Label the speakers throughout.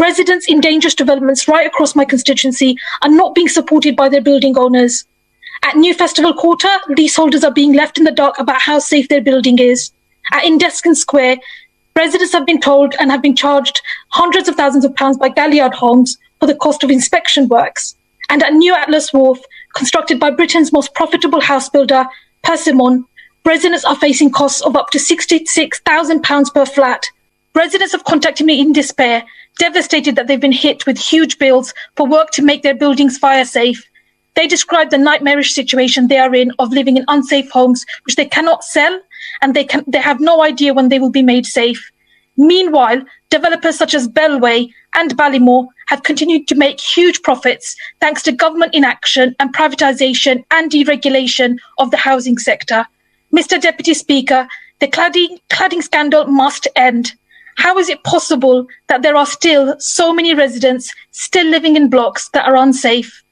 Speaker 1: Residents in dangerous developments right across my constituency are not being supported by their building owners. At New Festival Quarter, leaseholders are being left in the dark about how safe their building is. At Indeskin Square, residents have been told and have been charged hundreds of thousands of pounds by Galliard Homes for the cost of inspection works. And at New Atlas Wharf, constructed by Britain's most profitable house builder, Persimmon, residents are facing costs of up to £66,000 per flat. Residents have contacted me in despair, devastated that they've been hit with huge bills for work to make their buildings fire safe. They describe the nightmarish situation they are in of living in unsafe homes which they cannot sell, and they have no idea when they will be made safe. Meanwhile, developers such as Bellway and Ballymore have continued to make huge profits thanks to government inaction and privatisation and deregulation of the housing sector. Mr. Deputy Speaker, the cladding scandal must end. How is it possible that there are still so many residents still living in blocks that are unsafe?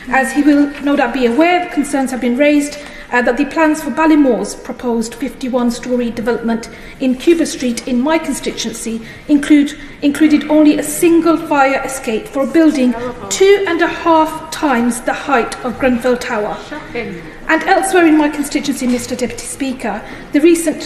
Speaker 2: As he will no doubt be aware, the concerns have been raised that the plans for Ballymore's proposed 51-storey development in Cuba Street in my constituency included only a single fire escape for a building 2.5 times the height of Grenfell Tower. And elsewhere in my constituency, Mr. Deputy Speaker, the recent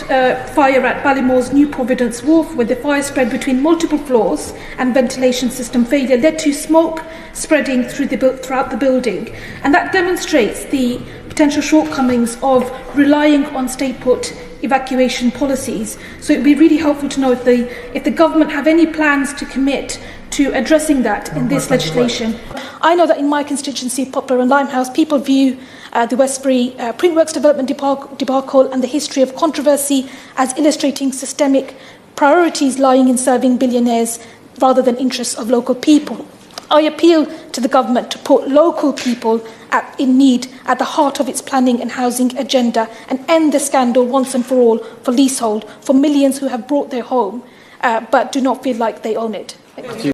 Speaker 2: fire at Ballymore's New Providence Wharf, where the fire spread between multiple floors and ventilation system failure led to smoke spreading throughout the building. And that demonstrates the potential shortcomings of relying on stay-put evacuation policies. So it would be really helpful to know if the government have any plans to commit to addressing that in this legislation. I know that in my constituency, Poplar and Limehouse, people view the Westbury Printworks development debacle and the history of controversy as illustrating systemic priorities lying in serving billionaires rather than interests of local people. I appeal to the government to put local people in need at the heart of its planning and housing agenda and end the scandal once and for all for leasehold, for millions who have bought their home but do not feel like they own it. Thank you.